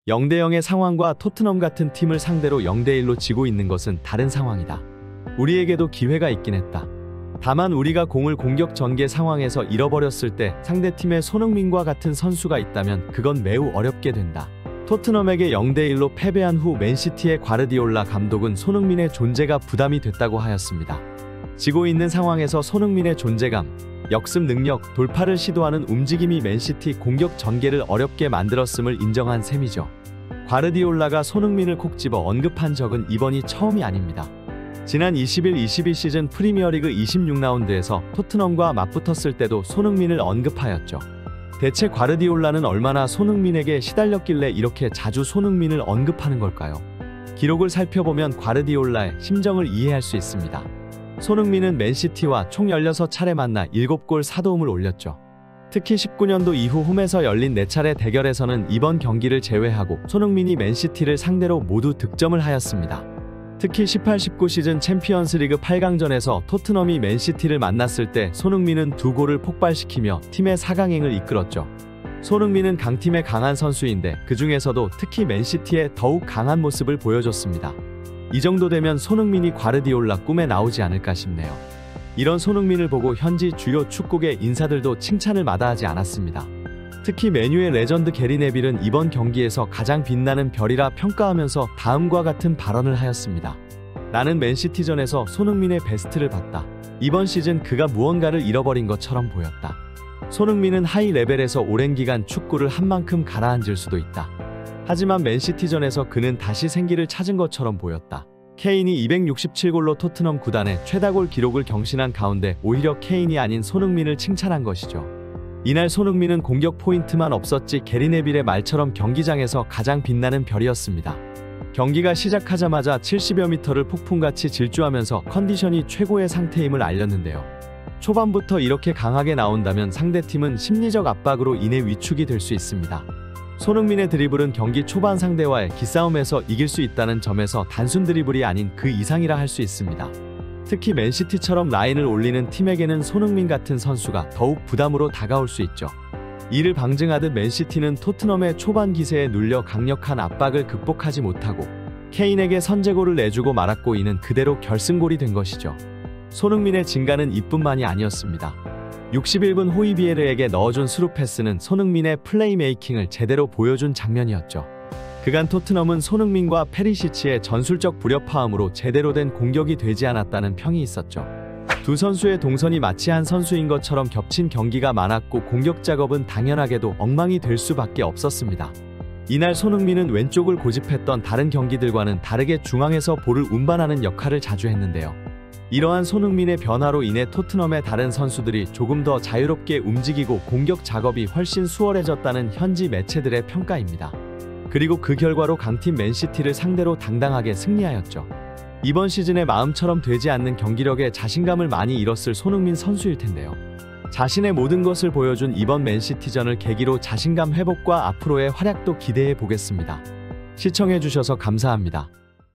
0대 0의 상황과 토트넘 같은 팀을 상대로 0대 1로 지고 있는 것은 다른 상황이다. 우리에게도 기회가 있긴 했다. 다만 우리가 공을 공격 전개 상황에서 잃어버렸을 때 상대팀에 손흥민과 같은 선수가 있다면 그건 매우 어렵게 된다. 토트넘에게 0대 1로 패배한 후 맨시티의 과르디올라 감독은 손흥민의 존재가 부담이 됐다고 하였습니다. 지고 있는 상황에서 손흥민의 존재감, 역습 능력, 돌파를 시도하는 움직임이 맨시티 공격 전개를 어렵게 만들었음을 인정한 셈이죠. 과르디올라가 손흥민을 콕 집어 언급한 적은 이번이 처음이 아닙니다. 지난 21-22 시즌 프리미어리그 26라운드에서 토트넘과 맞붙었을 때도 손흥민을 언급하였죠. 대체 과르디올라는 얼마나 손흥민에게 시달렸길래 이렇게 자주 손흥민을 언급하는 걸까요? 기록을 살펴보면 과르디올라의 심정을 이해할 수 있습니다. 손흥민은 맨시티와 총 16차례 만나 7골 4도움을 올렸죠. 특히 19년도 이후 홈에서 열린 4차례 대결에서는 이번 경기를 제외하고 손흥민이 맨시티를 상대로 모두 득점을 하였습니다. 특히 18-19 시즌 챔피언스리그 8강전에서 토트넘이 맨시티를 만났을 때 손흥민은 2골을 폭발시키며 팀의 4강행을 이끌었죠. 손흥민은 강팀의 강한 선수인데 그 중에서도 특히 맨시티에 더욱 강한 모습을 보여줬습니다. 이 정도 되면 손흥민이 과르디올라 꿈에 나오지 않을까 싶네요. 이런 손흥민을 보고 현지 주요 축구계 인사들도 칭찬을 마다하지 않았습니다. 특히 맨유의 레전드 게리 네빌은 이번 경기에서 가장 빛나는 별이라 평가하면서 다음과 같은 발언을 하였습니다. 나는 맨시티전에서 손흥민의 베스트를 봤다. 이번 시즌 그가 무언가를 잃어버린 것처럼 보였다. 손흥민은 하이 레벨에서 오랜 기간 축구를 한 만큼 가라앉을 수도 있다. 하지만 맨시티전에서 그는 다시 생기를 찾은 것처럼 보였다. 케인이 267골로 토트넘 구단의 최다골 기록을 경신한 가운데 오히려 케인이 아닌 손흥민을 칭찬한 것이죠. 이날 손흥민은 공격 포인트만 없었지 게리 네빌의 말처럼 경기장에서 가장 빛나는 별이었습니다. 경기가 시작하자마자 70여 미터를 폭풍같이 질주하면서 컨디션이 최고의 상태임을 알렸는데요. 초반부터 이렇게 강하게 나온다면 상대팀은 심리적 압박으로 인해 위축이 될 수 있습니다. 손흥민의 드리블은 경기 초반 상대와의 기싸움에서 이길 수 있다는 점에서 단순 드리블이 아닌 그 이상이라 할 수 있습니다. 특히 맨시티처럼 라인을 올리는 팀에게는 손흥민 같은 선수가 더욱 부담으로 다가올 수 있죠. 이를 방증하듯 맨시티는 토트넘의 초반 기세에 눌려 강력한 압박을 극복하지 못하고 케인에게 선제골을 내주고 말았고 이는 그대로 결승골이 된 것이죠. 손흥민의 진가는 이뿐만이 아니었습니다. 61분 호이비에르에게 넣어준 스루 패스는 손흥민의 플레이메이킹을 제대로 보여준 장면이었죠. 그간 토트넘은 손흥민과 페리시치의 전술적 불협화음으로 제대로 된 공격이 되지 않았다는 평이 있었죠. 두 선수의 동선이 마치 한 선수인 것처럼 겹친 경기가 많았고 공격 작업은 당연하게도 엉망이 될 수밖에 없었습니다. 이날 손흥민은 왼쪽을 고집했던 다른 경기들과는 다르게 중앙에서 볼을 운반하는 역할을 자주 했는데요. 이러한 손흥민의 변화로 인해 토트넘의 다른 선수들이 조금 더 자유롭게 움직이고 공격 작업이 훨씬 수월해졌다는 현지 매체들의 평가입니다. 그리고 그 결과로 강팀 맨시티를 상대로 당당하게 승리하였죠. 이번 시즌의 마음처럼 되지 않는 경기력에 자신감을 많이 잃었을 손흥민 선수일 텐데요. 자신의 모든 것을 보여준 이번 맨시티전을 계기로 자신감 회복과 앞으로의 활약도 기대해 보겠습니다. 시청해주셔서 감사합니다.